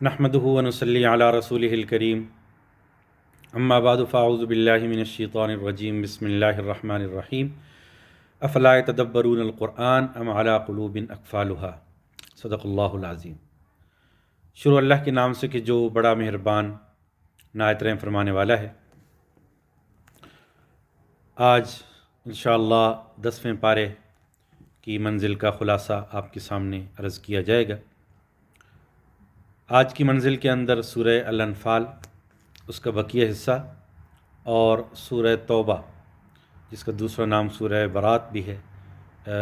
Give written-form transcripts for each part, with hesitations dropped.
نحمدہ ونصلی علی رسولہ الکریم اما بعد فاعوذ باللہ من الشیطان الرجیم بسم اللہ الرحمن الرحیم افلا یتدبرون القرآن ام علی قلوب اقفالها صدق اللہ العظیم۔ شروع اللہ کے نام سے کہ جو بڑا مہربان نہایت رحم فرمانے والا ہے۔ آج انشاءاللہ 10ویں پارے کی منزل کا خلاصہ آپ کے سامنے عرض کیا جائے گا۔ آج کی منزل کے اندر سورہ الانفال، اس کا بقیہ حصہ، اور سورہ توبہ جس کا دوسرا نام سورہ برات بھی ہے،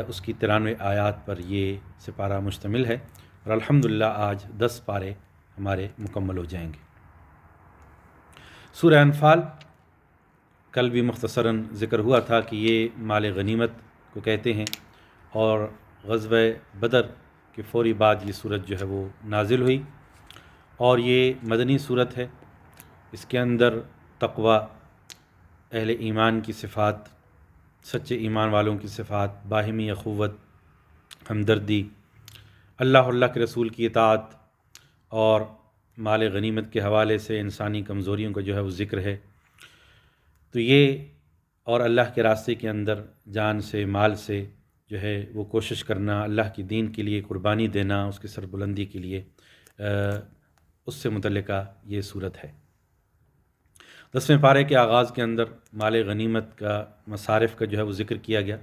اس کی 93 آیات پر یہ سپارہ مشتمل ہے، اور الحمدللہ آج 10 پارے ہمارے مکمل ہو جائیں گے۔ سورہ انفال کل بھی مختصراً ذکر ہوا تھا کہ یہ مال غنیمت کو کہتے ہیں، اور غزوہ بدر کے فوری بعد یہ سورت جو ہے وہ نازل ہوئی، اور یہ مدنی صورت ہے۔ اس کے اندر تقوی، اہل ایمان کی صفات، سچے ایمان والوں کی صفات، باہمی اخوت، ہمدردی، اللہ کے رسول کی اطاعت، اور مال غنیمت کے حوالے سے انسانی کمزوریوں کا جو ہے وہ ذکر ہے۔ تو یہ اور اللہ کے راستے کے اندر جان سے، مال سے جو ہے وہ کوشش کرنا، اللہ کی دین کے لیے قربانی دینا، اس کی سربلندی کے لیے، اس سے متعلقہ یہ صورت ہے۔ 10ویں پارے کے آغاز کے اندر مال غنیمت کا مصارف کا جو ہے وہ ذکر کیا گیا۔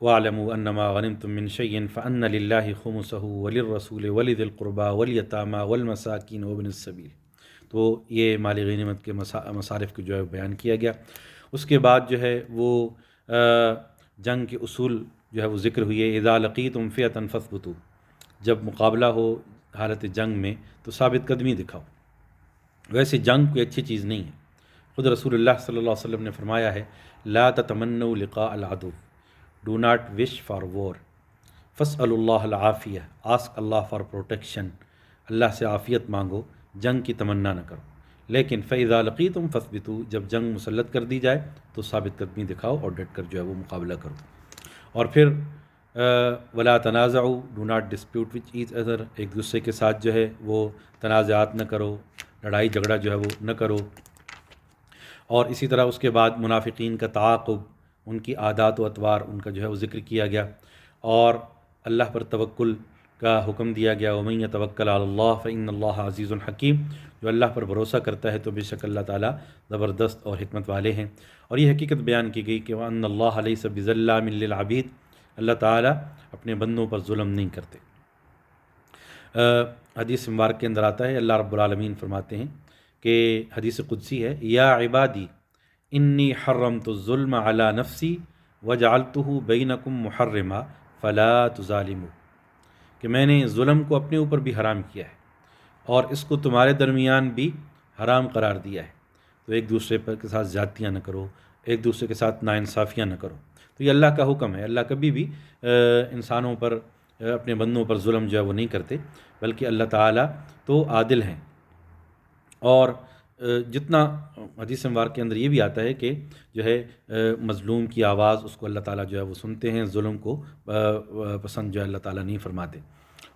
وَاعْلَمُوا أَنَّمَا غَنِمْتُم مِّن شَيْءٍ فَأَنَّ لِلَّهِ خُمُسَهُ وَلِلرَّسُولِ وَلِذِي الْقُرْبَى وَالْيَتَامَى وَالْمَسَاكِينِ وَابْنِ السَّبِيلِ۔ تو یہ مال غنیمت کے مصارف کو جو ہے بیان کیا گیا۔ اس کے بعد جو ہے وہ جنگ کے اصول جو ہے وہ ذکر ہوئی ہے۔ اِذَا لَقِيتُمْ فِئَةً فَاثْبُتُوا، جب مقابلہ ہو حالت جنگ میں تو ثابت قدمی دکھاؤ۔ ویسے جنگ کوئی اچھی چیز نہیں ہے۔ خود رسول اللہ صلی اللہ علیہ وسلم نے فرمایا ہے، لا تتمنوا لقاء العدو، do not wish for war, فاسألوا اللہ العافیہ، آسک اللہ فار پروٹیکشن، اللہ سے عافیت مانگو، جنگ کی تمنا نہ کرو۔ لیکن فإذا لقیتم فاثبتوا، جب جنگ مسلط کر دی جائے تو ثابت قدمی دکھاؤ اور ڈٹ کر جو ہے وہ مقابلہ کرو۔ اور پھر ولا تنازعوا، do not dispute which each other, ایک دوسرے کے ساتھ جو ہے وہ تنازعات نہ کرو، لڑائی جھگڑا جو ہے وہ نہ کرو۔ اور اسی طرح اس کے بعد منافقین کا تعاقب، ان کی عادات و اطوار، ان کا جو ہے وہ ذکر کیا گیا، اور اللہ پر توکل کا حکم دیا گیا۔ وَمَن يَتَوَكَّلْ عَلَى اللَّهِ فَإِنَّ اللَّهَ عَزِيزٌ حَكِيمٌ، جو اللہ پر بھروسہ کرتا ہے تو بے شک اللہ تعالیٰ زبردست اور حکمت والے ہیں۔ اور یہ حقیقت بیان کی گئی کہ وَأَنَّ اللَّهَ لَيْسَ بِظَلَّامٍ لِّلْعَبِيدِ، اللہ تعالیٰ اپنے بندوں پر ظلم نہیں کرتے۔ حدیث مبارک کے اندر آتا ہے، اللہ رب العالمین فرماتے ہیں کہ حدیث قدسی ہے، یا عبادی انی حرمت الظلم علی نفسی وجعلتہ بینکم محرما فلا تظالموا، کہ میں نے ظلم کو اپنے اوپر بھی حرام کیا ہے اور اس کو تمہارے درمیان بھی حرام قرار دیا ہے، تو ایک دوسرے پر کے ساتھ زیادتیاں نہ کرو، ایک دوسرے کے ساتھ ناانصافیاں نہ کرو۔ تو یہ اللہ کا حکم ہے۔ اللہ کبھی بھی انسانوں پر، اپنے بندوں پر ظلم جو ہے وہ نہیں کرتے، بلکہ اللہ تعالیٰ تو عادل ہیں۔ اور جتنا حدیث مبارک کے اندر یہ بھی آتا ہے کہ جو ہے مظلوم کی آواز، اس کو اللہ تعالیٰ جو ہے وہ سنتے ہیں، ظلم کو پسند جو ہے اللہ تعالیٰ نہیں فرماتے۔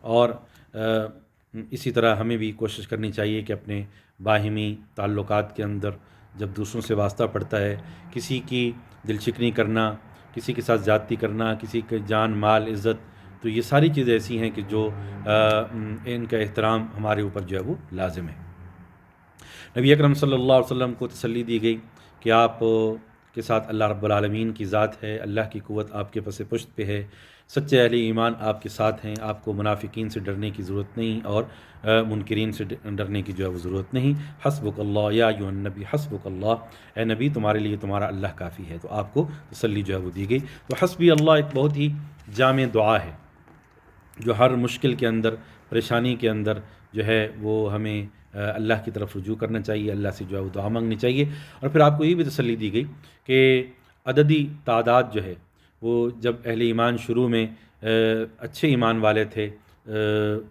اور اسی طرح ہمیں بھی کوشش کرنی چاہیے کہ اپنے باہمی تعلقات کے اندر جب دوسروں سے واسطہ پڑتا ہے، کسی کی دل شکنی کرنا، کسی کے ساتھ زیادتی کرنا، کسی کے جان مال عزت، تو یہ ساری چیزیں ایسی ہیں کہ جو ان کا احترام ہمارے اوپر جو ہے وہ لازم ہے۔ نبی اکرم صلی اللہ علیہ وسلم کو تسلی دی گئی کہ آپ کے ساتھ اللہ رب العالمین کی ذات ہے، اللہ کی قوت آپ کے پس پشت پہ ہے، سچے اہل ایمان آپ کے ساتھ ہیں، آپ کو منافقین سے ڈرنے کی ضرورت نہیں اور منکرین سے ڈرنے کی جو ہے وہ ضرورت نہیں۔ حسبک اللہ یا ایھا النبی حسبک اللہ، اے نبی تمہارے لیے تمہارا اللہ کافی ہے۔ تو آپ کو تسلی جو ہے وہ دی گئی۔ تو حسبی اللہ ایک بہت ہی جامع دعا ہے جو ہر مشکل کے اندر، پریشانی کے اندر جو ہے وہ ہمیں اللہ کی طرف رجوع کرنا چاہیے، اللہ سے جو ہے وہ دعا مانگنی چاہیے۔ اور پھر آپ کو یہ بھی تسلی دی گئی کہ عددی تعداد جو ہے وہ جب اہل ایمان شروع میں اچھے ایمان والے تھے،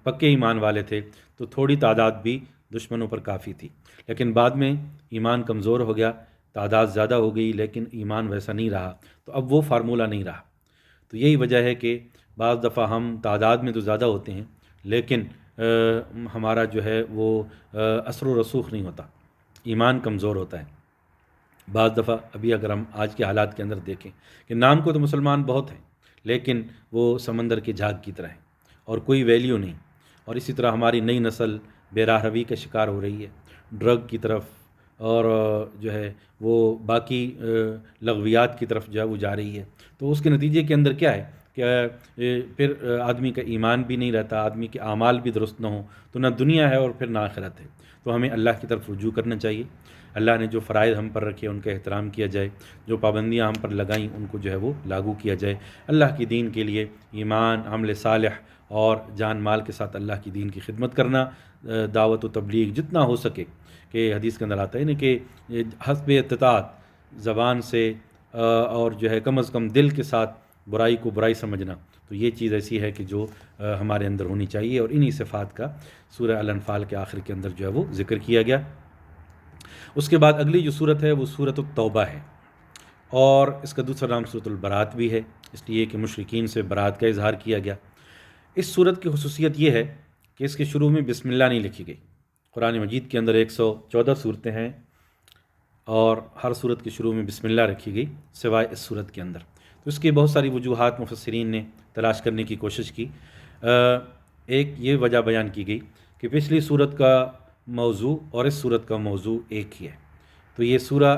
پکے ایمان والے تھے، تو تھوڑی تعداد بھی دشمنوں پر کافی تھی، لیکن بعد میں ایمان کمزور ہو گیا، تعداد زیادہ ہو گئی لیکن ایمان ویسا نہیں رہا، تو اب وہ فارمولہ نہیں رہا۔ تو یہی وجہ ہے کہ بعض دفعہ ہم تعداد میں تو زیادہ ہوتے ہیں لیکن ہمارا جو ہے وہ اثر و رسوخ نہیں ہوتا، ایمان کمزور ہوتا ہے۔ بعض دفعہ ابھی اگر ہم آج کے حالات کے اندر دیکھیں کہ نام کو تو مسلمان بہت ہیں، لیکن وہ سمندر کی جھاگ کی طرح ہیں اور کوئی ویلیو نہیں۔ اور اسی طرح ہماری نئی نسل بے راہ روی کا شکار ہو رہی ہے، ڈرگ کی طرف اور جو ہے وہ باقی لغویات کی طرف جو ہے وہ جا رہی ہے۔ تو اس کے نتیجے کے اندر کیا ہے کہ پھر آدمی کا ایمان بھی نہیں رہتا، آدمی کے اعمال بھی درست نہ ہوں تو نہ دنیا ہے اور پھر نہ آخرت ہے۔ تو ہمیں اللہ کی طرف رجوع کرنا چاہیے، اللہ نے جو فرائض ہم پر رکھے ان کا احترام کیا جائے، جو پابندیاں ہم پر لگائیں ان کو جو ہے وہ لاگو کیا جائے، اللہ کی دین کے لیے ایمان، عمل صالح اور جان مال کے ساتھ اللہ کی دین کی خدمت کرنا، دعوت و تبلیغ جتنا ہو سکے، کہ حدیث کے اندر آتا ہے نا کہ حسب استطاعت زبان سے اور جو ہے کم از کم دل کے ساتھ برائی کو برائی سمجھنا، تو یہ چیز ایسی ہے کہ جو ہمارے اندر ہونی چاہیے، اور انہی صفات کا سورہ الانفال کے آخر کے اندر جو ہے وہ ذکر کیا گیا۔ اس کے بعد اگلی جو صورت ہے وہ صورت التوبہ ہے، اور اس کا دوسرا نام صورت البراۃ بھی ہے، اس لیے کہ مشرکین سے برات کا اظہار کیا گیا۔ اس صورت کی خصوصیت یہ ہے کہ اس کے شروع میں بسم اللہ نہیں لکھی گئی۔ قرآن مجید کے اندر 114 صورتیں ہیں اور ہر صورت کے شروع میں بسم اللہ رکھی گئی سوائے اس صورت کے اندر۔ تو اس کی بہت ساری وجوہات مفسرین نے تلاش کرنے کی کوشش کی۔ ایک یہ وجہ بیان کی گئی کہ پچھلی صورت کا موضوع اور اس صورت کا موضوع ایک ہی ہے، تو یہ سورہ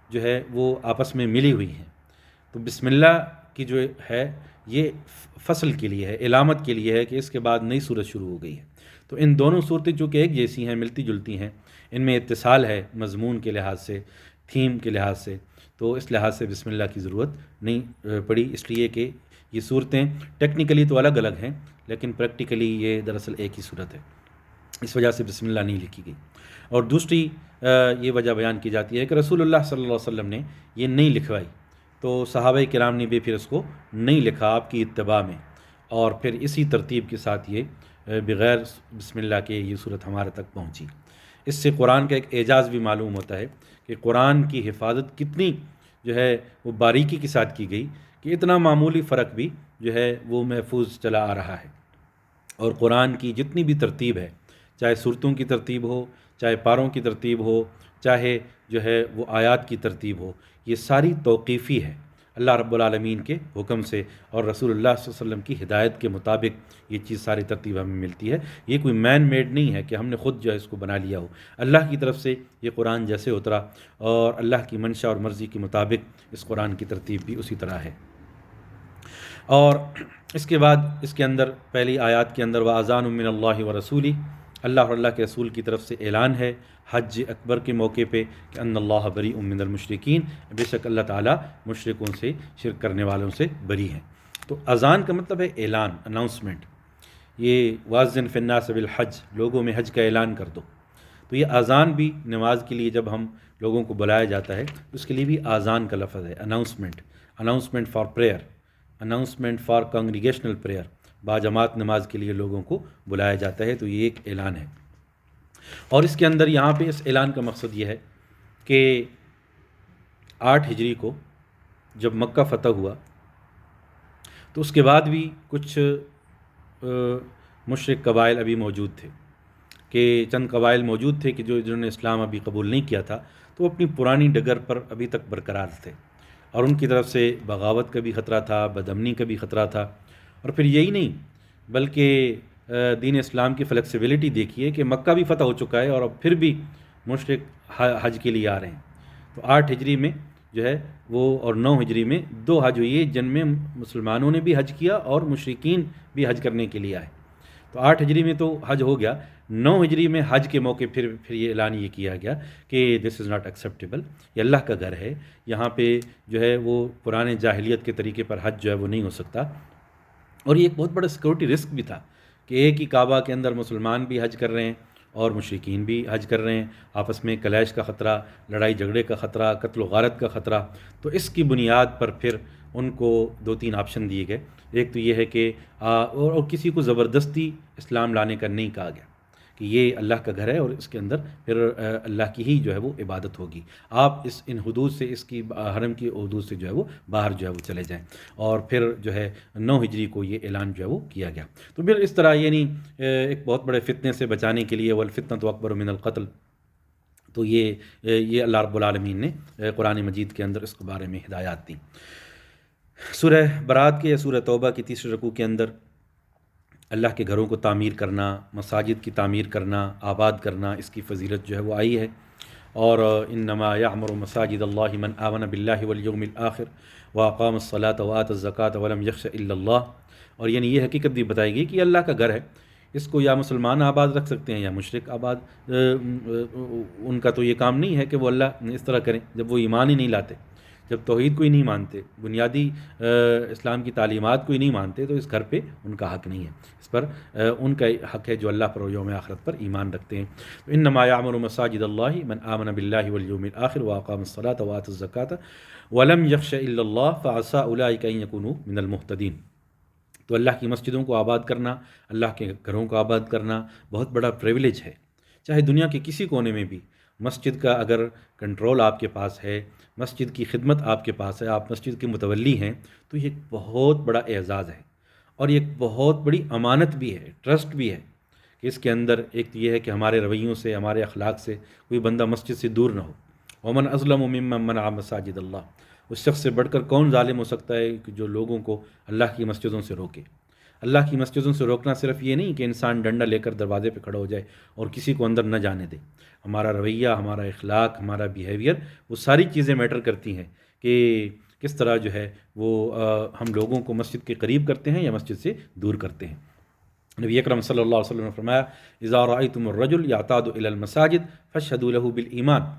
جو ہے وہ آپس میں ملی ہوئی ہیں۔ تو بسم اللہ کی جو ہے یہ فصل کے لیے ہے، علامت کے لیے ہے کہ اس کے بعد نئی صورت شروع ہو گئی ہے۔ تو ان دونوں صورتیں چونکہ ایک جیسی ہیں، ملتی جلتی ہیں، ان میں اتصال ہے مضمون کے لحاظ سے، تھیم کے لحاظ سے، تو اس لحاظ سے بسم اللہ کی ضرورت نہیں پڑی، اس لیے کہ یہ صورتیں ٹیکنیکلی تو الگ الگ ہیں لیکن پریکٹیکلی یہ دراصل ایک ہی صورت ہے، اس وجہ سے بسم اللہ نہیں لکھی گئی۔ اور دوسری یہ وجہ بیان کی جاتی ہے کہ رسول اللہ صلی اللہ علیہ وسلم نے یہ نہیں لکھوائی، تو صحابہ کرام نے بھی پھر اس کو نہیں لکھا آپ کی اتباع میں، اور پھر اسی ترتیب کے ساتھ یہ بغیر بسم اللہ کے یہ صورت ہمارے تک پہنچی۔ اس سے قرآن کا ایک اعجاز بھی معلوم ہوتا ہے کہ قرآن کی حفاظت کتنی جو ہے وہ باریکی کے ساتھ کی گئی کہ اتنا معمولی فرق بھی جو ہے وہ محفوظ چلا آ رہا ہے۔ اور قرآن کی جتنی بھی ترتیب ہے، چاہے صورتوں کی ترتیب ہو، چاہے پاروں کی ترتیب ہو، چاہے جو ہے وہ آیات کی ترتیب ہو، یہ ساری توقیفی ہے اللہ رب العالمین کے حکم سے، اور رسول اللہ صلی اللہ علیہ وسلم کی ہدایت کے مطابق یہ چیز ساری ترتیب ہمیں ملتی ہے۔ یہ کوئی مین میڈ نہیں ہے کہ ہم نے خود جو ہے اس کو بنا لیا ہو، اللہ کی طرف سے یہ قرآن جیسے اترا اور اللہ کی منشا اور مرضی کے مطابق اس قرآن کی ترتیب بھی اسی طرح ہے۔ اور اس کے بعد اس کے اندر پہلی آیات کے اندر وَأَذَانٌ مِّنَ اللَّهِ وَرَسُولِهِ، اللہ اور اللہ کے رسول کی طرف سے اعلان ہے حج اکبر کے موقع پہ کہ ان اللہ بریء من المشرکین، بے شک اللہ تعالیٰ مشرکوں سے، شرک کرنے والوں سے بری ہیں۔ تو اذان کا مطلب ہے اعلان، اناؤنسمنٹ۔ یہ وَأَذِّن فِي النَّاسِ بِالْحَجِّ، لوگوں میں حج کا اعلان کر دو۔ تو یہ اذان بھی نماز کے لیے جب ہم لوگوں کو بلایا جاتا ہے اس کے لیے بھی اذان کا لفظ ہے، announcement, announcement for prayer, announcement for congregational prayer, باجماعت نماز کے لیے لوگوں کو بلایا جاتا ہے، تو یہ ایک اعلان ہے۔ اور اس کے اندر یہاں پہ اس اعلان کا مقصد یہ ہے کہ 8 ہجری کو جب مکہ فتح ہوا تو اس کے بعد بھی کچھ مشرک قبائل ابھی موجود تھے، کہ چند قبائل موجود تھے کہ جنہوں نے اسلام ابھی قبول نہیں کیا تھا، تو اپنی پرانی ڈگر پر ابھی تک برقرار تھے، اور ان کی طرف سے بغاوت کا بھی خطرہ تھا، بدامنی کا بھی خطرہ تھا۔ اور پھر یہی نہیں بلکہ دین اسلام کی فلیکسیبلٹی دیکھیے کہ مکہ بھی فتح ہو چکا ہے اور اب پھر بھی مشرک حج کے لیے آ رہے ہیں۔ تو 8 ہجری میں جو ہے وہ اور 9 ہجری میں 2 حج ہوئی جن میں مسلمانوں نے بھی حج کیا اور مشرکین بھی حج کرنے کے لیے آئے۔ تو 8 ہجری میں تو حج ہو گیا، 9 ہجری میں حج کے موقع پھر یہ اعلان یہ کیا گیا کہ دس از ناٹ ایکسیپٹیبل، یہ اللہ کا گھر ہے، یہاں پہ جو ہے وہ پرانے جاہلیت کے طریقے پر حج جو ہے وہ نہیں ہو سکتا۔ اور یہ ایک بہت بڑا سیکورٹی رسک بھی تھا کہ ایک ہی کعبہ کے اندر مسلمان بھی حج کر رہے ہیں اور مشرکین بھی حج کر رہے ہیں، آپس میں کلیش کا خطرہ، لڑائی جھگڑے کا خطرہ، قتل و غارت کا خطرہ۔ تو اس کی بنیاد پر پھر ان کو 2-3 آپشن دیے گئے۔ ایک تو یہ ہے کہ اور کسی کو زبردستی اسلام لانے کا نہیں کہا گیا کہ یہ اللہ کا گھر ہے اور اس کے اندر پھر اللہ کی ہی جو ہے وہ عبادت ہوگی. آپ ان حدود سے، اس کی حرم کی حدود سے جو ہے وہ باہر جو ہے وہ چلے جائیں. اور پھر جو ہے 9 ہجری کو یہ اعلان جو ہے وہ کیا گیا. تو پھر اس طرح یعنی ایک بہت بڑے فتنے سے بچانے کے لیے والفتنۃ اکبر من القتل، تو یہ اللہ رب العالمین نے قرآن مجید کے اندر اس کے بارے میں ہدایات دیں. سورہ برات کے یا سورہ توبہ کی تیسرے رکوع کے اندر اللہ کے گھروں کو تعمیر کرنا، مساجد کی تعمیر کرنا، آباد کرنا، اس کی فضیلت جو ہے وہ آئی ہے. اور انما یعمر مساجد اللہ من آمن باللہ والیوم الآخر واقام الصلاۃ وآت الزکاۃ ولم یخش الا اللہ. اور یعنی یہ حقیقت بھی بتائی گئی کہ یہ اللہ کا گھر ہے، اس کو یا مسلمان آباد رکھ سکتے ہیں یا مشرک آباد. ان کا تو یہ کام نہیں ہے کہ وہ اللہ اس طرح کریں جب وہ ایمان ہی نہیں لاتے، جب توحید کو ہی نہیں مانتے، بنیادی اسلام کی تعلیمات کو ہی نہیں مانتے، تو اس گھر پہ ان کا حق نہیں ہے. اس پر ان کا حق ہے جو اللہ پر و یوم آخرت پر ایمان رکھتے ہیں. انما یعمر مساجد اللہ من آمن باللہ والیوم الآخر واقام الصلاۃ وآت الزکاۃ ولم یخش الا اللہ فعسى اولئک ان یکونوا من المہتدین. تو اللہ کی مسجدوں کو آباد کرنا، اللہ کے گھروں کو آباد کرنا بہت بڑا پریویلیج ہے. چاہے دنیا کے کسی کونے میں بھی مسجد کا اگر کنٹرول آپ کے پاس ہے، مسجد کی خدمت آپ کے پاس ہے، آپ مسجد کے متولی ہیں، تو یہ ایک بہت بڑا اعزاز ہے اور یہ ایک بہت بڑی امانت بھی ہے، ٹرسٹ بھی ہے کہ اس کے اندر ایک تو یہ ہے کہ ہمارے رویوں سے، ہمارے اخلاق سے کوئی بندہ مسجد سے دور نہ ہو. ومن اظلم ممن منع مساجد اللہ، اس شخص سے بڑھ کر کون ظالم ہو سکتا ہے کہ جو لوگوں کو اللہ کی مسجدوں سے روکے. اللہ کی مسجدوں سے روکنا صرف یہ نہیں کہ انسان ڈنڈا لے کر دروازے پہ کھڑا ہو جائے اور کسی کو اندر نہ جانے دے. ہمارا رویہ، ہمارا اخلاق، ہمارا بیہیویئر، وہ ساری چیزیں میٹر کرتی ہیں کہ کس طرح جو ہے وہ ہم لوگوں کو مسجد کے قریب کرتے ہیں یا مسجد سے دور کرتے ہیں. نبی اکرم صلی اللہ علیہ وسلم نے فرمایا اذا رأيتم الرجل يعتاد الى المساجد فاشهدوا له بالایمان.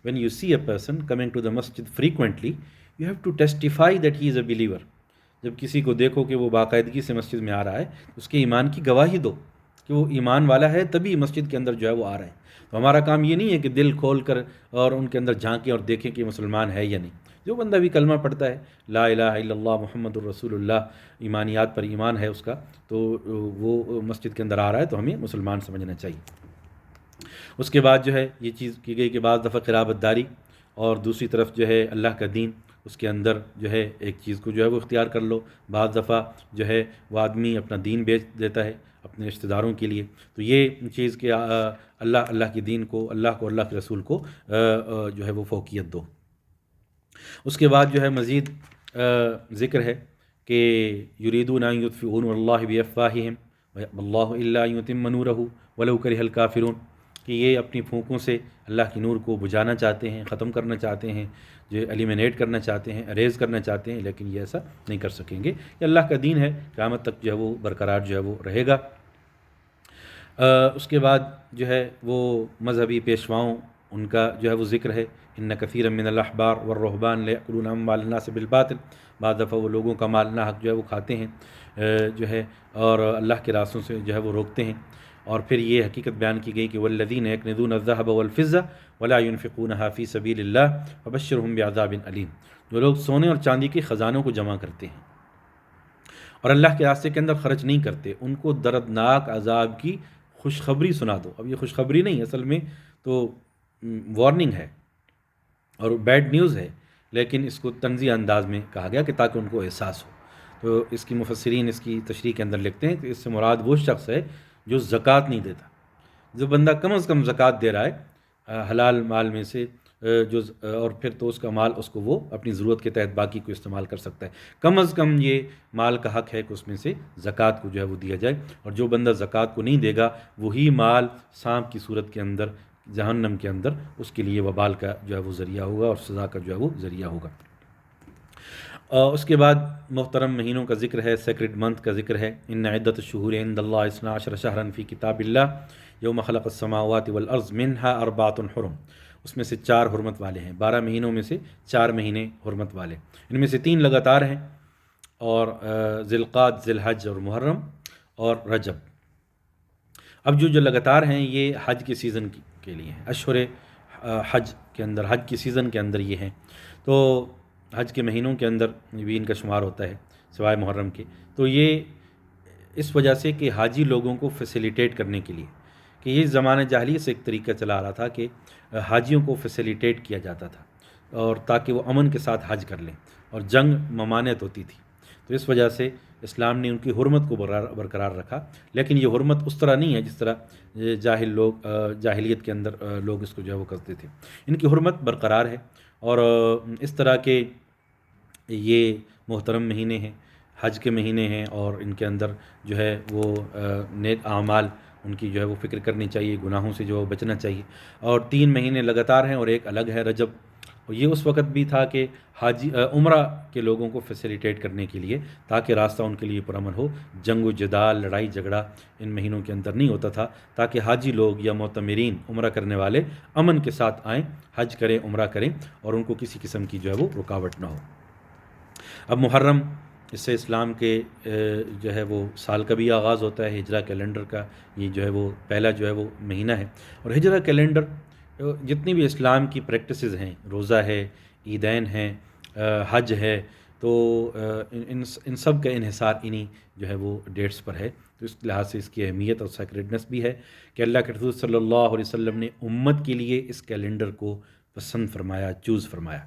When you see a person coming to the masjid frequently, you have to testify that he is a believer. جب کسی کو دیکھو کہ وہ باقاعدگی سے مسجد میں آ رہا ہے، اس کے ایمان کی گواہی دو کہ وہ ایمان والا ہے، تبھی مسجد کے اندر جو ہے وہ آ رہا ہے. تو ہمارا کام یہ نہیں ہے کہ دل کھول کر اور ان کے اندر جھانکیں اور دیکھیں کہ مسلمان ہے یا نہیں. جو بندہ بھی کلمہ پڑھتا ہے لا الہ الا اللہ محمد الرسول اللہ، ایمانیات پر ایمان ہے اس کا، تو وہ مسجد کے اندر آ رہا ہے تو ہمیں مسلمان سمجھنا چاہیے. اس کے بعد جو ہے یہ چیز کی گئی کہ بعض دفعہ قرابت داری اور دوسری طرف جو ہے اللہ کا دین، اس کے اندر جو ہے ایک چیز کو جو ہے وہ اختیار کر لو. بعض دفعہ جو ہے وہ آدمی اپنا دین بیچ دیتا ہے اپنے رشتہ داروں کے لیے. تو یہ چیز کہ اللہ کے دین کو، اللہ کو، اللہ کے رسول کو جو ہے وہ فوقیت دو. اس کے بعد جو ہے مزید ذکر ہے کہ یریدون ان یطفئوا نور اللہ بافواہہم ویأبی اللہ الا ان یتم نورہ ولو کرہ الکافرون، کہ یہ اپنی پھونکوں سے اللہ کے نور کو بجھانا چاہتے ہیں، ختم کرنا چاہتے ہیں، جو ایلیمنیٹ کرنا چاہتے ہیں، اریز کرنا چاہتے ہیں، لیکن یہ ایسا نہیں کر سکیں گے. یہ اللہ کا دین ہے، قیامت تک جو ہے وہ برقرار جو ہے وہ رہے گا. اس کے بعد جو ہے وہ مذہبی پیشواؤں، ان کا جو ہے وہ ذکر ہے ان کثیرا من الاحبار والرہبان لیأکلون اموال الناس بالباطل. بعض دفعہ وہ لوگوں کا مال ناحق جو ہے وہ کھاتے ہیں جو ہے اور اللہ کے راستوں سے جو ہے وہ روکتے ہیں. اور پھر یہ حقیقت بیان کی گئی کہ والذین یکنزون الذهب والفضة ولا ينفقونها في سبیل اللہ فبشرهم بعذاب علیم، جو لوگ سونے اور چاندی کے خزانوں کو جمع کرتے ہیں اور اللہ کے راستے کے اندر خرچ نہیں کرتے، ان کو دردناک عذاب کی خوشخبری سنا دو. اب یہ خوشخبری نہیں، اصل میں تو وارننگ ہے اور بیڈ نیوز ہے، لیکن اس کو طنزی انداز میں کہا گیا کہ تاکہ ان کو احساس ہو. تو اس کی مفسرین اس کی تشریح کے اندر لکھتے ہیں کہ اس سے مراد وہ شخص ہے جو زکوٰۃ نہیں دیتا. جو بندہ کم از کم زکوٰۃ دے رہا ہے حلال مال میں سے، جو اور پھر تو اس کا مال اس کو وہ اپنی ضرورت کے تحت باقی کو استعمال کر سکتا ہے. کم از کم یہ مال کا حق ہے کہ اس میں سے زکوٰۃ کو جو ہے وہ دیا جائے. اور جو بندہ زکوٰۃ کو نہیں دے گا وہی مال سانپ کی صورت کے اندر جہنم کے اندر اس کے لیے وبال کا جو ہے وہ ذریعہ ہوگا اور سزا کا جو ہے وہ ذریعہ ہوگا. اس کے بعد محترم مہینوں کا ذکر ہے، سیکرڈ منتھ کا ذکر ہے. ان عدت الشہور عند اللہ 12 شہرا فی کتاب اللہ یوم خلق السماوات والارض منها 4 حرم. اس میں سے 4 حرمت والے ہیں. 12 مہینوں میں سے 4 مہینے حرمت والے، ان میں سے 3 لگاتار ہیں اور ذی القعدہ، ذی الحج اور محرم اور رجب. اب جو لگاتار ہیں یہ حج کے سیزن کے لیے ہیں، اشہر حج کے اندر، حج کی سیزن کے اندر یہ ہیں. تو حج کے مہینوں کے اندر بھی ان کا شمار ہوتا ہے سوائے محرم کے. تو یہ اس وجہ سے کہ حاجی لوگوں کو فیسیلیٹیٹ کرنے کے لیے کہ یہ زمانہ جاہلیت سے ایک طریقہ چلا آ رہا تھا کہ حاجیوں کو فیسیلیٹیٹ کیا جاتا تھا اور تاکہ وہ امن کے ساتھ حج کر لیں، اور جنگ ممانعت ہوتی تھی، تو اس وجہ سے اسلام نے ان کی حرمت کو برقرار رکھا۔ لیکن یہ حرمت اس طرح نہیں ہے جس طرح جاہل لوگ جاہلیت کے اندر لوگ اس کو جو ہے وہ کرتے تھے۔ ان کی حرمت برقرار ہے، اور اس طرح کے یہ محترم مہینے ہیں، حج کے مہینے ہیں، اور ان کے اندر جو ہے وہ نیک اعمال ان کی جو ہے وہ فکر کرنی چاہیے، گناہوں سے جو ہے بچنا چاہیے۔ اور 3 مہینے لگاتار ہیں، اور ایک الگ ہے رجب، اور یہ اس وقت بھی تھا کہ حاجی عمرہ کے لوگوں کو فیسیلیٹیٹ کرنے کے لیے، تاکہ راستہ ان کے لیے پرامن ہو، جنگ و جدال، لڑائی جھگڑا ان مہینوں کے اندر نہیں ہوتا تھا، تاکہ حاجی لوگ یا معتمرین عمرہ کرنے والے امن کے ساتھ آئیں، حج کریں، عمرہ کریں، اور ان کو کسی قسم کی جو ہے وہ رکاوٹ نہ ہو۔ اب محرم، اس سے اسلام کے جو ہے وہ سال کا بھی آغاز ہوتا ہے، ہجرہ کیلنڈر کا یہ جو ہے وہ پہلا جو ہے وہ مہینہ ہے۔ اور ہجرہ کیلنڈر جتنی بھی اسلام کی پریکٹسز ہیں، روزہ ہے، عیدین ہیں، حج ہے، تو ان سب کا انحصار انہی جو ہے وہ ڈیٹس پر ہے۔ تو اس لحاظ سے اس کی اہمیت اور سیکریٹنس بھی ہے کہ اللہ کے رسول صلی اللہ علیہ وسلم نے امت کے لیے اس کیلنڈر کو پسند فرمایا، چوز فرمایا۔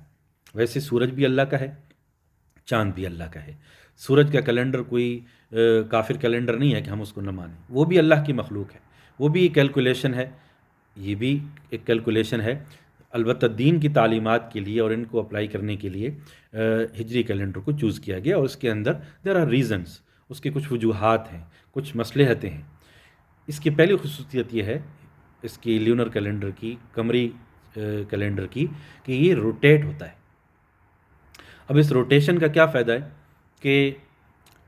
ویسے سورج بھی اللہ کا ہے، چاند بھی اللہ کا ہے۔ سورج کا کیلنڈر کوئی کافر کیلنڈر نہیں ہے کہ ہم اس کو نہ مانیں، وہ بھی اللہ کی مخلوق ہے، وہ بھی ایک کیلکولیشن ہے، یہ بھی ایک کیلکولیشن ہے۔ البتہ دین کی تعلیمات کے لیے اور ان کو اپلائی کرنے کے لیے ہجری کیلنڈر کو چوز کیا گیا، اور اس کے اندر دیر آر ریزنس، اس کے کچھ وجوہات ہیں، کچھ مصلحتیں ہیں۔ اس کی پہلی خصوصیت یہ ہے اس کی لیونر کیلنڈر کی، قمری کیلنڈر کی، کہ یہ روٹیٹ ہوتا ہے۔ اب اس روٹیشن کا کیا فائدہ ہے کہ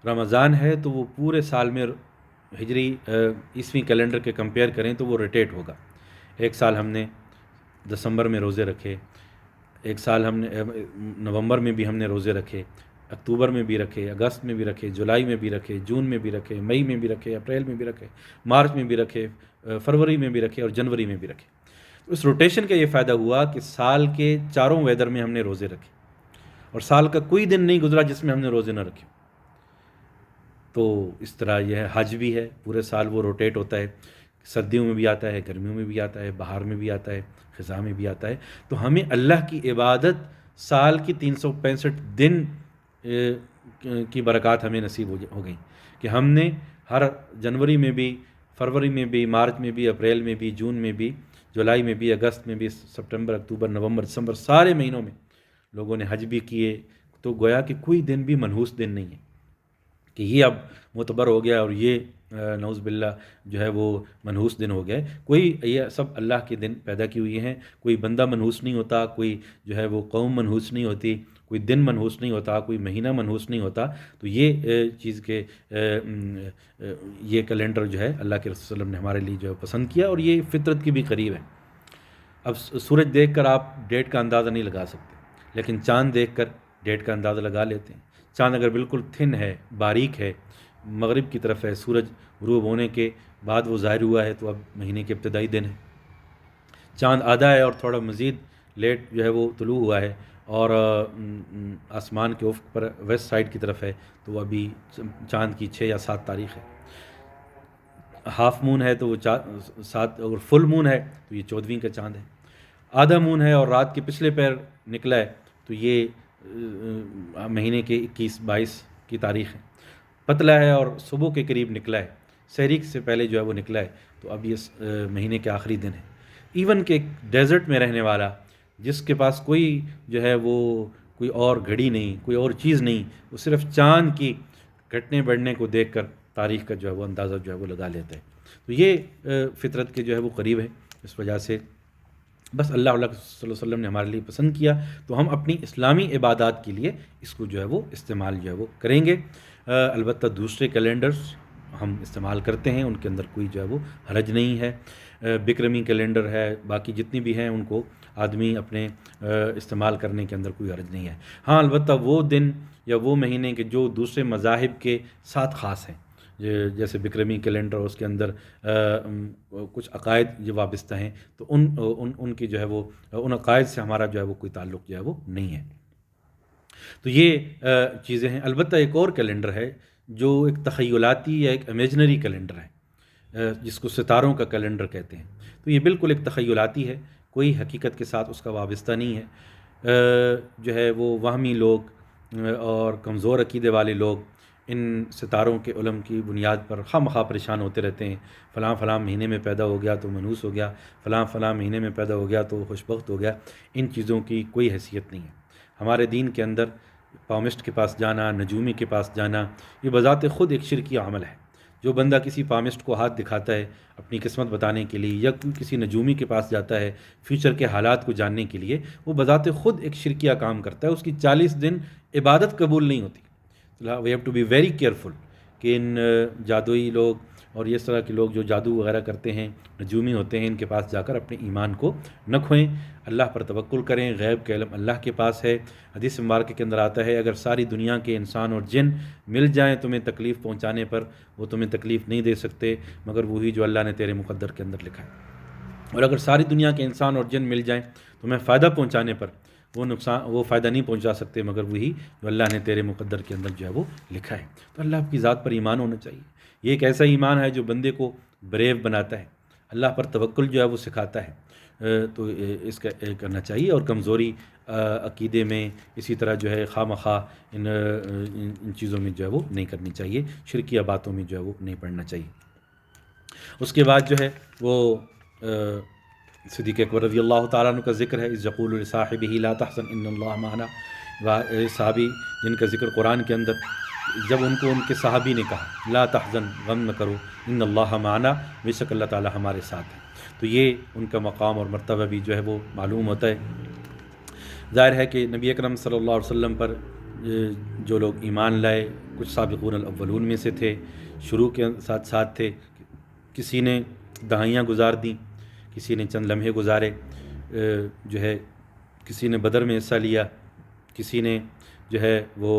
رمضان ہے تو وہ پورے سال میں ہجری عیسوی کیلنڈر کے کمپیئر کریں تو وہ روٹیٹ ہوگا۔ ایک سال ہم نے دسمبر میں روزے رکھے، ایک سال ہم نے نومبر میں بھی ہم نے روزے رکھے، اکتوبر میں بھی رکھے، اگست میں بھی رکھے، جولائی میں بھی رکھے، جون میں بھی رکھے، مئی میں بھی رکھے، اپریل میں بھی رکھے، مارچ میں بھی رکھے، فروری میں بھی رکھے، اور جنوری میں بھی رکھے۔ اس روٹیشن کا یہ فائدہ ہوا کہ سال کے چاروں ویدر میں ہم نے روزے رکھے، اور سال کا کوئی دن نہیں گزرا جس میں ہم نے روزے نہ رکھے۔ تو اس طرح یہ حج بھی ہے، پورے سال وہ روٹیٹ ہوتا ہے، سردیوں میں بھی آتا ہے، گرمیوں میں بھی آتا ہے، بہار میں بھی آتا ہے، خزاں میں بھی آتا ہے۔ تو ہمیں اللہ کی عبادت سال کی 365 دن کی برکات ہمیں نصیب ہو گئیں کہ ہم نے ہر جنوری میں بھی، فروری میں بھی، مارچ میں بھی، اپریل میں بھی، جون میں بھی، جولائی میں بھی، اگست میں بھی، ستمبر، اکتوبر، نومبر، دسمبر، سارے مہینوں میں لوگوں نے حج بھی کیے۔ تو گویا کہ کوئی دن بھی منحوس دن نہیں ہے کہ یہ اب معتبر ہو گیا اور یہ نعوذ باللہ جو ہے وہ منحوس دن ہو گئے۔ کوئی، یہ سب اللہ کے دن پیدا کی ہوئی ہیں، کوئی بندہ منحوس نہیں ہوتا، کوئی جو ہے وہ قوم منحوس نہیں ہوتی، کوئی دن منحوس نہیں ہوتا، کوئی مہینہ منحوس نہیں ہوتا۔ تو یہ چیز کے یہ کیلنڈر جو ہے اللہ کے رسول صلی اللہ علیہ وسلم نے ہمارے لیے جو ہے پسند کیا، اور یہ فطرت کی بھی قریب ہے۔ اب سورج دیکھ کر آپ ڈیٹ کا اندازہ نہیں لگا سکتے، لیکن چاند دیکھ کر ڈیٹ کا اندازہ لگا لیتے ہیں۔ چاند اگر بالکل تھن ہے، باریک ہے، مغرب کی طرف ہے، سورج غروب ہونے کے بعد وہ ظاہر ہوا ہے، تو اب مہینے کے ابتدائی دن ہے۔ چاند آدھا ہے اور تھوڑا مزید لیٹ جو ہے وہ طلوع ہوا ہے، اور آسمان کے افق پر ویسٹ سائڈ کی طرف ہے، تو وہ ابھی چاند کی 6 یا 7 تاریخ ہے۔ ہاف مون ہے تو وہ 7، اور فل مون ہے تو یہ 14ویں کا چاند ہے۔ آدھا مون ہے اور رات کے پچھلے پیر نکلا ہے تو یہ مہینے کے 21، 22 کی تاریخ ہے۔ پتلا ہے اور صبح کے قریب نکلا ہے، سحری سے پہلے جو ہے وہ نکلا ہے، تو اب یہ مہینے کے آخری دن ہے۔ ایون کہ ایک ڈیزرٹ میں رہنے والا جس کے پاس کوئی جو ہے وہ کوئی اور گھڑی نہیں، کوئی اور چیز نہیں، وہ صرف چاند کی گھٹنے بڑھنے کو دیکھ کر تاریخ کا جو ہے وہ اندازہ جو ہے وہ لگا لیتا ہے۔ تو یہ فطرت کے جو ہے وہ قریب ہے، اس وجہ سے بس اللہ صلی اللہ علیہ وسلم نے ہمارے لیے پسند کیا، تو ہم اپنی اسلامی عبادات کے لیے اس کو جو ہے وہ استعمال جو ہے وہ کریں گے۔ البتہ دوسرے کیلنڈرز ہم استعمال کرتے ہیں، ان کے اندر کوئی جو ہے وہ حرج نہیں ہے۔ بکرمی کیلنڈر ہے، باقی جتنی بھی ہیں ان کو آدمی اپنے استعمال کرنے کے اندر کوئی حرج نہیں ہے۔ ہاں البتہ وہ دن یا وہ مہینے کے جو دوسرے مذاہب کے ساتھ خاص ہیں، جیسے بکرمی کیلنڈر، اس کے اندر کچھ عقائد جو وابستہ ہیں، تو ان کی جو ہے وہ ان عقائد سے ہمارا جو ہے وہ کوئی تعلق جو ہے وہ نہیں ہے۔ تو یہ چیزیں ہیں۔ البتہ ایک اور کیلنڈر ہے جو ایک تخیلاتی یا ایک امیجنری کیلنڈر ہے، جس کو ستاروں کا کیلنڈر کہتے ہیں، تو یہ بالکل ایک تخیلاتی ہے، کوئی حقیقت کے ساتھ اس کا وابستہ نہیں ہے۔ جو ہے وہ وہمی لوگ اور کمزور عقیدے والے لوگ ان ستاروں کے علم کی بنیاد پر خواہ مخواہ پریشان ہوتے رہتے ہیں، فلاں فلاں مہینے میں پیدا ہو گیا تو منحوس ہو گیا، فلاں فلاں مہینے میں پیدا ہو گیا تو خوشبخت ہو گیا۔ ان چیزوں کی کوئی حیثیت نہیں ہے ہمارے دین کے اندر۔ پامسٹ کے پاس جانا، نجومی کے پاس جانا، یہ بذات خود ایک شرکی عمل ہے۔ جو بندہ کسی پامسٹ کو ہاتھ دکھاتا ہے اپنی قسمت بتانے کے لیے، یا کسی نجومی کے پاس جاتا ہے فیوچر کے حالات کو جاننے کے لیے، وہ بذات خود ایک شرکیہ کام کرتا ہے، اس کی 40 دن عبادت قبول نہیں ہوتی۔ We have to be very careful کہ ان جادوئی لوگ اور اس طرح کے لوگ جو جادو وغیرہ کرتے ہیں، نجومی ہوتے ہیں، ان کے پاس جا کر اپنے ایمان کو نہ کھوئیں، اللہ پر توکل کریں۔ غیب کا علم اللہ کے پاس ہے۔ حدیث مبارکہ کے اندر آتا ہے اگر ساری دنیا کے انسان اور جن مل جائیں تمہیں تکلیف پہنچانے پر، وہ تمہیں تکلیف نہیں دے سکتے مگر وہی جو اللہ نے تیرے مقدر کے اندر لکھا ہے۔ اور اگر ساری دنیا کے انسان اور جن مل جائیں تمہیں فائدہ پہنچانے پر، وہ فائدہ نہیں پہنچا سکتے مگر وہی جو اللہ نے تیرے مقدر کے اندر جو ہے وہ لکھا ہے۔ تو اللہ کی ذات پر ایمان ہونا چاہیے۔ یہ ایک ایسا ایمان ہے جو بندے کو بریو بناتا ہے، اللہ پر توکل جو ہے وہ سکھاتا ہے۔ تو اس کا کرنا چاہیے، اور کمزوری عقیدے میں اسی طرح جو ہے خواہ مخواہ ان چیزوں میں جو ہے وہ نہیں کرنی چاہیے، شرکیہ باتوں میں جو ہے وہ نہیں پڑھنا چاہیے۔ اس کے بعد جو ہے وہ صدیق اکبر رضی اللہ تعالیٰ عنہ کا ذکر ہے، اذ یقول لصاحبہ لا تحزن ان اللہ معنا۔ صحابی جن کا ذکر قرآن کے اندر، جب ان کو ان کے صحابی نے کہا لا تحزن، غم نہ کرو، ان اللہ معنا، بے شک اللہ تعالیٰ ہمارے ساتھ ہے، تو یہ ان کا مقام اور مرتبہ بھی جو ہے وہ معلوم ہوتا ہے۔ ظاہر ہے کہ نبی اکرم صلی اللہ علیہ وسلم پر جو لوگ ایمان لائے، کچھ سابقون الاولون میں سے تھے، شروع کے ساتھ ساتھ تھے، کسی نے دہائیاں گزار دیں، کسی نے چند لمحے گزارے، جو ہے کسی نے بدر میں حصہ لیا، کسی نے جو ہے وہ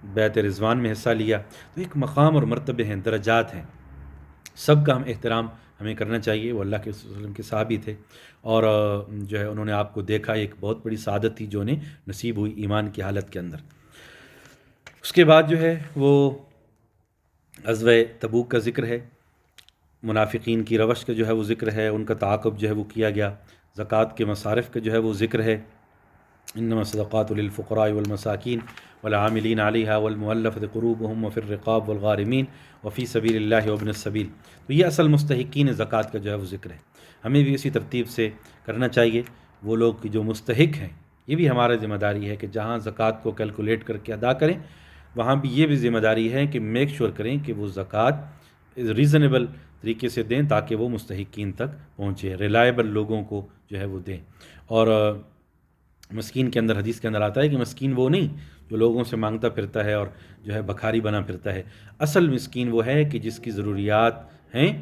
بیعت رضوان میں حصہ لیا۔ تو ایک مقام اور مرتبے ہیں، درجات ہیں، سب کا ہم احترام ہمیں کرنا چاہیے۔ وہ اللہ کے وسلم کے صحابی تھے، اور جو ہے انہوں نے آپ کو دیکھا، ایک بہت بڑی سعادت تھی جو انہیں نصیب ہوئی ایمان کی حالت کے اندر۔ اس کے بعد جو ہے وہ غزوہ تبوک کا ذکر ہے، منافقین کی روش کا جو ہے وہ ذکر ہے، ان کا تعاقب جو ہے وہ کیا گیا۔ زکوٰۃ کے مصارف کا جو ہے وہ ذکر ہے، انما الصدقات للفقراء والمساکین والعاملین علیہا والمؤلفۃ قلوبہم وفی الرقاب والغارمین وفی سبیل اللہ وابن السبیل۔ تو یہ اصل مستحقین زکوٰۃ کا جو ہے وہ ذکر ہے، ہمیں بھی اسی ترتیب سے کرنا چاہیے۔ وہ لوگ جو مستحق ہیں، یہ بھی ہمارا ذمہ داری ہے کہ جہاں زکوٰۃ کو کیلکولیٹ کر کے ادا کریں، وہاں بھی یہ بھی ذمہ داری ہے کہ میک شور کریں کہ وہ زکوٰۃ ریزنیبل طریقے سے دیں تاکہ وہ مستحقین تک پہنچے، ریلائبل لوگوں کو جو ہے وہ دیں۔ اور مسکین کے اندر حدیث کے اندر آتا ہے کہ مسکین وہ نہیں جو لوگوں سے مانگتا پھرتا ہے اور جو ہے بکھاری بنا پھرتا ہے، اصل مسکین وہ ہے کہ جس کی ضروریات ہیں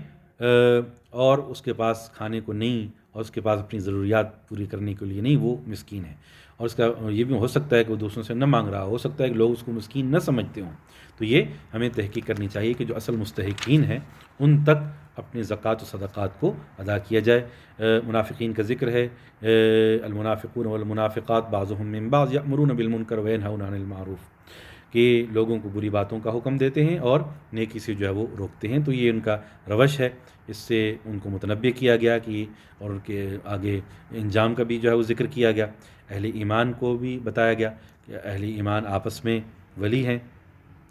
اور اس کے پاس کھانے کو نہیں، اور اس کے پاس اپنی ضروریات پوری کرنے کے لیے نہیں، وہ مسکین ہے۔ اور اس کا یہ بھی ہو سکتا ہے کہ وہ دوسروں سے نہ مانگ رہا ہو سکتا ہے کہ لوگ اس کو مسکین نہ سمجھتے ہوں۔ تو یہ ہمیں تحقیق کرنی چاہیے کہ جو اصل مستحقین ہیں ان تک اپنے زکوٰۃ و صدقات کو ادا کیا جائے۔ منافقین کا ذکر ہے، المنافقون والمنافقات بعضهم من بعض یأمرون بالمنکر وینہون عن المعروف، کہ لوگوں کو بری باتوں کا حکم دیتے ہیں اور نیکی سے جو ہے وہ روکتے ہیں۔ تو یہ ان کا روش ہے، اس سے ان کو متنبہ کیا گیا کہ، اور ان کے آگے انجام کا بھی جو ہے وہ ذکر کیا گیا۔ اہل ایمان کو بھی بتایا گیا کہ اہل ایمان آپس میں ولی ہیں،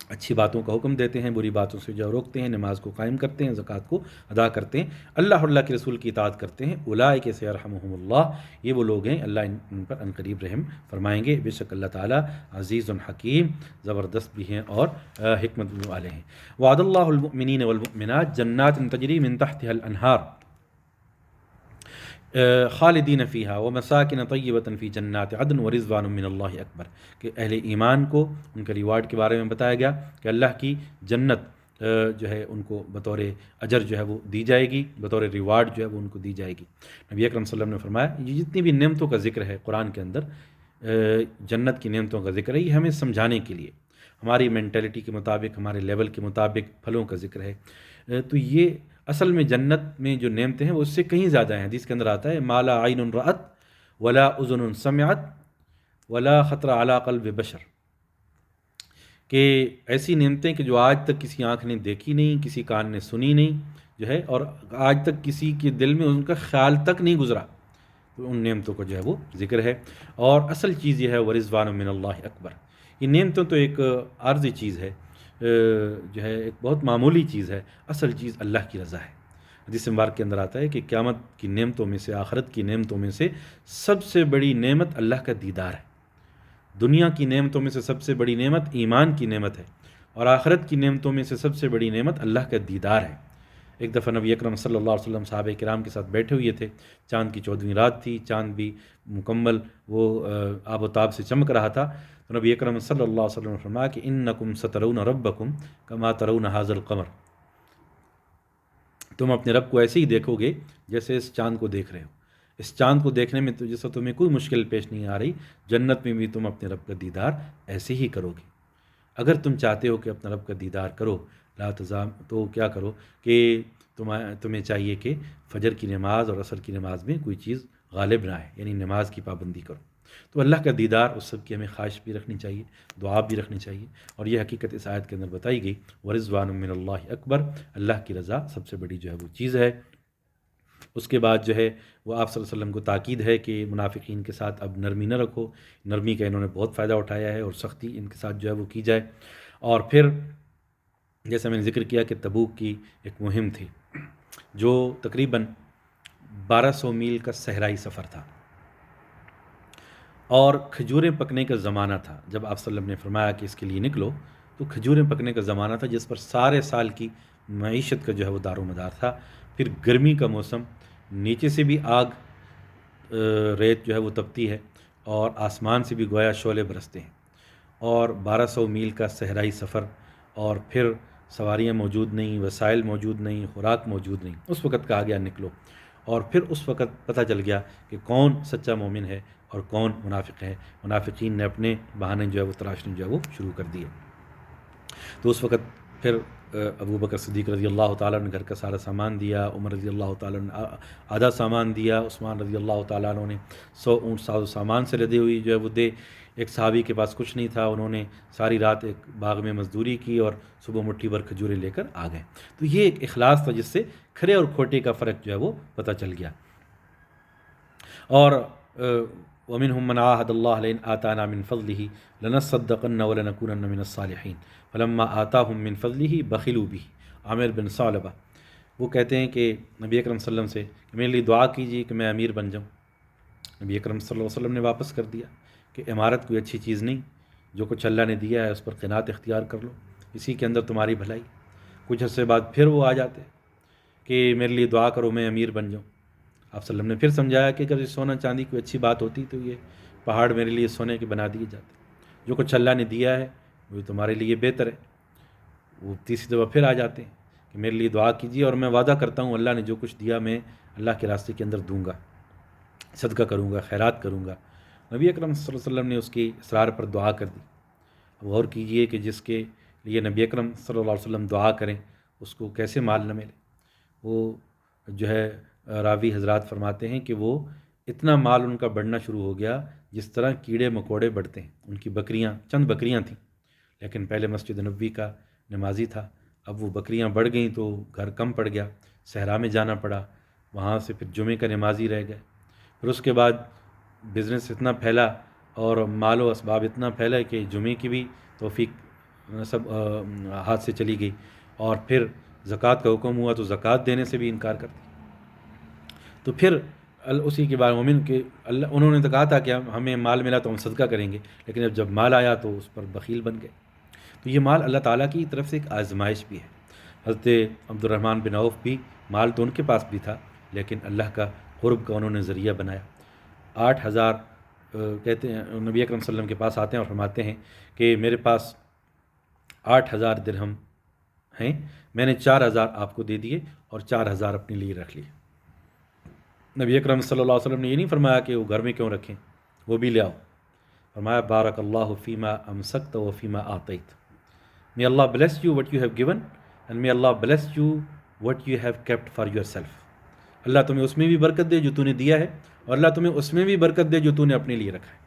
اچھی باتوں کا حکم دیتے ہیں، بری باتوں سے جو روکتے ہیں، نماز کو قائم کرتے ہیں، زکوٰۃ کو ادا کرتے ہیں، اللہ اور اللہ کے رسول کی اطاعت کرتے ہیں۔ اولئک سیرحمہم اللہ، یہ وہ لوگ ہیں اللہ ان پر عنقریب رحم فرمائیں گے۔ بے شک اللہ تعالیٰ عزیز حکیم، زبردست بھی ہیں اور حکمت والے ہیں۔ وعد اللہ المؤمنین والمؤمنات جنات تجری من تحتها الانہار خالدین فیہا ومساکن طیبۃ فی جنات عدن ورضوان من اللہ اکبر، کہ اہل ایمان کو ان کے ریوارڈ کے بارے میں بتایا گیا کہ اللہ کی جنت جو ہے ان کو بطور اجر جو ہے وہ دی جائے گی، بطور ریوارڈ جو ہے وہ ان کو دی جائے گی۔ نبی اکرم صلی اللہ علیہ وسلم نے فرمایا یہ جتنی بھی نعمتوں کا ذکر ہے قرآن کے اندر، جنت کی نعمتوں کا ذکر ہے، یہ ہمیں سمجھانے کے لیے، ہماری مینٹلٹی کے مطابق، ہمارے لیول کے مطابق پھلوں کا ذکر ہے۔ تو یہ اصل میں جنت میں جو نعمتیں ہیں وہ اس سے کہیں زیادہ ہیں۔ حدیث کے اندر آتا ہے ما لا عین رأت ولا اذن سمعت ولا خطر علی قلب بشر، کہ ایسی نعمتیں کہ جو آج تک کسی آنکھ نے دیکھی نہیں، کسی کان نے سنی نہیں، جو ہے، اور آج تک کسی کے دل میں ان کا خیال تک نہیں گزرا، تو ان نعمتوں کا جو ہے وہ ذکر ہے۔ اور اصل چیز یہ ہے ورضوان من اللہ اکبر، یہ نعمتوں تو ایک عارضی چیز ہے، جو ہے ایک بہت معمولی چیز ہے، اصل چیز اللہ کی رضا ہے۔ حدیث مبارک کے اندر آتا ہے کہ قیامت کی نعمتوں میں سے، آخرت کی نعمتوں میں سے سب سے بڑی نعمت اللہ کا دیدار ہے۔ دنیا کی نعمتوں میں سے سب سے بڑی نعمت ایمان کی نعمت ہے، اور آخرت کی نعمتوں میں سے سب سے بڑی نعمت اللہ کا دیدار ہے۔ ایک دفعہ نبی اکرم صلی اللہ علیہ وسلم صحابہ کرام کے ساتھ بیٹھے ہوئے تھے، چاند کی 14ویں رات تھی، چاند بھی مکمل وہ آب و تاب سے چمک رہا تھا، تو نبی اکرم صلی اللہ علیہ وسلم نے فرمایا کہ انکم سترون ربکم کما ترون ھذا القمر، تم اپنے رب کو ایسے ہی دیکھو گے جیسے اس چاند کو دیکھ رہے ہو۔ اس چاند کو دیکھنے میں تو جیسا تمہیں کوئی مشکل پیش نہیں آ رہی، جنت میں بھی تم اپنے رب کا دیدار ایسے ہی کرو گے۔ اگر تم چاہتے ہو کہ اپنا رب کا دیدار کرو لا تزام، تو کیا کرو کہ تمہیں چاہیے کہ فجر کی نماز اور عصر کی نماز میں کوئی چیز غالب نہ آئے، یعنی نماز کی پابندی کرو۔ تو اللہ کا دیدار اس سب کی ہمیں خواہش بھی رکھنی چاہیے، دعا بھی رکھنی چاہیے، اور یہ حقیقت اس آیت کے اندر بتائی گئی ورضوان من اللہ اکبر، اللہ کی رضا سب سے بڑی جو ہے وہ چیز ہے۔ اس کے بعد جو ہے وہ آپ صلی اللہ علیہ وسلم کو تاکید ہے کہ منافقین کے ساتھ اب نرمی نہ رکھو، نرمی کا انہوں نے بہت فائدہ اٹھایا ہے، اور سختی ان کے ساتھ جو ہے وہ کی جائے۔ اور پھر جیسا میں نے ذکر کیا کہ تبوک کی ایک مہم تھی جو تقریباً 1200 میل کا صحرائی سفر تھا، اور کھجوریں پکنے کا زمانہ تھا۔ جب آپ صلی اللہ علیہ وسلم نے فرمایا کہ اس کے لیے نکلو، تو کھجوریں پکنے کا زمانہ تھا جس پر سارے سال کی معیشت کا جو ہے وہ دار و مدار تھا۔ پھر گرمی کا موسم، نیچے سے بھی آگ ریت جو ہے وہ تپتی ہے، اور آسمان سے بھی گویا شعلے برستے ہیں، اور 1200 میل کا صحرائی سفر، اور پھر سواریاں موجود نہیں، وسائل موجود نہیں، خوراک موجود نہیں۔ اس وقت کہا گیا نکلو، اور پھر اس وقت پتہ چل گیا کہ کون سچا مومن ہے اور کون منافق ہے۔ منافقین نے اپنے بہانے جو ہے وہ تراشنے جو ہے وہ شروع کر دیے۔ تو اس وقت پھر ابو بکر صدیق رضی اللہ تعالیٰ نے گھر کا سارا سامان دیا، عمر رضی اللہ تعالیٰ نے آدھا سامان دیا، عثمان رضی اللہ تعالیٰ عنہ نے 100 اونٹ ساز و سامان سے لدے ہوئی جو ہے وہ دے۔ ایک صحابی کے پاس کچھ نہیں تھا، انہوں نے ساری رات ایک باغ میں مزدوری کی اور صبح مٹھی بھر کھجوریں لے کر آ گئے۔ تو یہ ایک اخلاص تھا جس سے کھرے اور کھوٹے کا فرق جو ہے وہ پتہ چل گیا۔ اور وَمِنْهُمْ مَنْ عَاهَدَ اللَّهَ لَئِنْ آتَانَا مِنْ فَضْلِهِ لَنَصَّدَّقَنَّ وَلَنَكُونَنَّ مِنَ الصَّالِحِينَ فَلَمَّا آتَاهُمْ مِنْ فَضْلِهِ بَخِلُوا بِهِ۔ عامر بن ثعلبہ وہ کہتے ہیں کہ نبی اکرم صلی اللہ علیہ وسلم سے کہ میرے لیے دعا کیجیے کہ میں امیر بن جاؤں۔ نبی اکرم صلی اللہ علیہ وسلم نے واپس کر دیا کہ امارت کوئی اچھی چیز نہیں، جو کچھ اللہ نے دیا ہے اس پر قناعت اختیار کر لو، اسی کے اندر تمہاری بھلائی۔ کچھ عرصے بعد پھر وہ آ جاتے کہ میرے لیے دعا کرو میں امیر بن جاؤں۔ آپ صلی اللہ علیہ وسلم نے پھر سمجھایا کہ اگر سونا چاندی کوئی اچھی بات ہوتی تو یہ پہاڑ میرے لیے سونے کے بنا دیے جاتے، جو کچھ اللہ نے دیا ہے وہ تمہارے لیے بہتر ہے۔ وہ تیسری دفعہ پھر آ جاتے ہیں کہ میرے لیے دعا کیجیے اور میں وعدہ کرتا ہوں اللہ نے جو کچھ دیا میں اللہ کے راستے کے اندر دوں گا، صدقہ کروں گا، خیرات کروں گا۔ نبی اکرم صلی اللہ علیہ وسلم نے اس کی اصرار پر دعا کر دی۔ اب غور کیجیے کہ جس کے لیے نبی اکرم صلی اللہ علیہ وسلم دعا کریں اس کو کیسے مال نہ ملے۔ وہ جو ہے راوی حضرات فرماتے ہیں کہ وہ اتنا مال ان کا بڑھنا شروع ہو گیا جس طرح کیڑے مکوڑے بڑھتے ہیں۔ ان کی بکریاں، چند بکریاں تھیں، لیکن پہلے مسجد نبوی کا نمازی تھا، اب وہ بکریاں بڑھ گئیں تو گھر کم پڑ گیا، صحرا میں جانا پڑا، وہاں سے پھر جمعے کا نمازی رہ گئے۔ پھر اس کے بعد بزنس اتنا پھیلا اور مال و اسباب اتنا پھیلا کہ جمعے کی بھی توفیق سب ہاتھ سے چلی گئی، اور پھر زکوٰۃ کا حکم ہوا تو زکوٰۃ دینے سے بھی انکار کرتے۔ تو پھر اسی کے بعد مومن کے انہوں نے تو کہا تھا کہ ہمیں مال ملا تو ہم صدقہ کریں گے، لیکن جب مال آیا تو اس پر بخیل بن گئے۔ تو یہ مال اللہ تعالیٰ کی طرف سے ایک آزمائش بھی ہے۔ حضرت عبد الرحمن بن عوف بھی مال تو ان کے پاس بھی تھا، لیکن اللہ کا قرب کا انہوں نے ذریعہ بنایا۔ 8000 کہتے ہیں نبی اکرم صلی اللہ علیہ وسلم کے پاس آتے ہیں اور فرماتے ہیں کہ میرے پاس 8000 درہم ہیں، میں نے 4000 آپ کو دے دیے اور 4000 اپنے لیے رکھ لیے۔ نبی اکرم صلی اللہ علیہ وسلم نے یہ نہیں فرمایا کہ وہ گھر میں کیوں رکھیں، وہ بھی لے آؤ۔ فرمایا بارک اللہ فیما امسکت و فیما آتیت، may Allah bless you what you have given and may Allah bless you what you have kept for yourself۔ اللہ تمہیں اس میں بھی برکت دے جو تو نے دیا ہے، اور اللہ تمہیں اس میں بھی برکت دے جو تو نے اپنے لیے رکھا ہے۔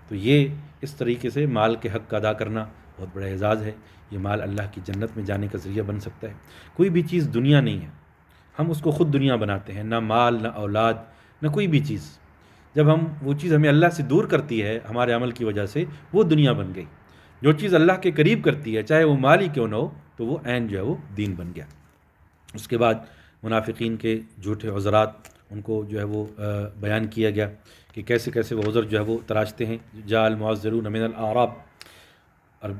تو یہ اس طریقے سے مال کے حق کا ادا کرنا بہت بڑا اعزاز ہے۔ یہ مال اللہ کی جنت میں جانے کا ذریعہ بن سکتا ہے۔ کوئی بھی چیز دنیا نہیں ہے، ہم اس کو خود دنیا بناتے ہیں، نہ مال، نہ اولاد، نہ کوئی بھی چیز۔ جب وہ چیز ہمیں اللہ سے دور کرتی ہے ہمارے عمل کی وجہ سے، وہ دنیا بن گئی۔ جو چیز اللہ کے قریب کرتی ہے، چاہے وہ مال ہی کیوں نہ ہو، تو وہ عین جو ہے وہ دین بن گیا۔ اس کے بعد منافقین کے جھوٹے عذرات ان کو جو ہے وہ بیان کیا گیا کہ کیسے کیسے وہ عذر جو ہے وہ تراشتے ہیں۔ جاء المعذرون من الاعراب، اور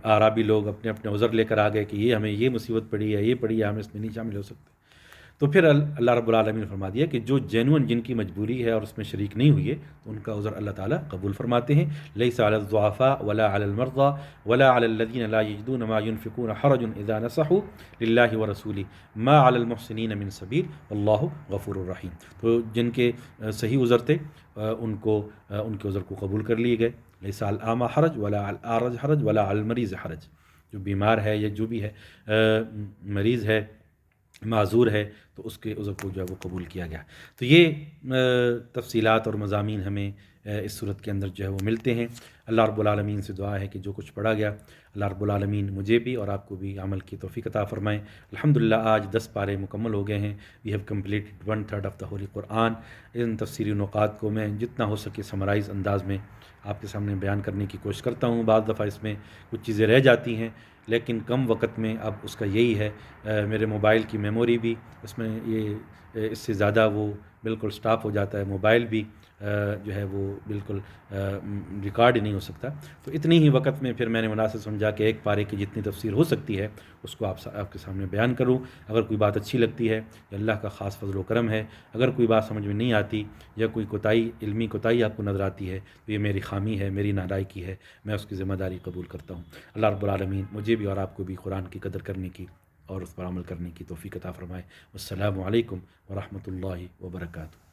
اعرابی لوگ اپنے اپنے عذر لے کر آ گئے کہ یہ ہمیں یہ مصیبت پڑی ہے، یہ پڑی ہے، ہم اس میں نہیں شامل ہو سکتے۔ تو پھر اللہ رب العالمین نے فرما دیا کہ جو جینون جن کی مجبوری ہے اور اس میں شریک نہیں ہوئی ہے، تو ان کا عذر اللہ تعالیٰ قبول فرماتے ہیں۔ لیس علی الضعفاء ولا علی المرضى ولا علی الذین لا یجدون ما ينفقون حرج اذا نصحوا للہ ورسولہ ما علی المحسنین من سبیل واللہ غفور الرحیم۔ تو جن کے صحیح عذر تھے ان کے عذر کو قبول کر لیے گئے۔ لیس علی الاعمى حرج ولا علی الاعرج حرج ولا علی المریض حرج۔ جو بیمار ہے یا جو بھی ہے، مریض ہے، معذور ہے، تو اس کے عذر کو جو ہے وہ قبول کیا گیا۔ تو یہ تفصیلات اور مضامین ہمیں اس صورت کے اندر جو ہے وہ ملتے ہیں۔ اللہ رب العالمین سے دعا ہے کہ جو کچھ پڑھا گیا، اللہ رب العالمین مجھے بھی اور آپ کو بھی عمل کی توفیق عطا فرمائیں۔ الحمدللہ آج 10 پارے مکمل ہو گئے ہیں۔ We have completed 1/3 of the holy Quran. ان تفسیری نقاط کو میں جتنا ہو سکے سمرائز انداز میں آپ کے سامنے بیان کرنے کی کوشش کرتا ہوں۔ بعض دفعہ اس میں کچھ چیزیں رہ جاتی ہیں، لیکن کم وقت میں اب اس کا یہی ہے، میرے موبائل کی میموری بھی اس میں اس سے زیادہ وہ بالکل سٹاپ ہو جاتا ہے، موبائل بھی جو ہے وہ بالکل ریکارڈ ہی نہیں ہو سکتا۔ تو اتنی ہی وقت میں پھر میں نے مناسب سمجھا کہ ایک پارے کی جتنی تفسیر ہو سکتی ہے اس کو آپ کے سامنے بیان کروں۔ اگر کوئی بات اچھی لگتی ہے یا اللہ کا خاص فضل و کرم ہے، اگر کوئی بات سمجھ میں نہیں آتی یا کوئی علمی کوتاہی آپ کو نظر آتی ہے، تو یہ میری خامی ہے، میری نالائکی ہے، میں اس کی ذمہ داری قبول کرتا ہوں۔ اللہ رب العالمین مجھے بھی اور آپ کو بھی قرآن کی قدر کرنے کی اور اس پر عمل کرنے کی توفیق عطا فرمائے۔ السلام علیکم ورحمۃ اللہ وبرکاتہ۔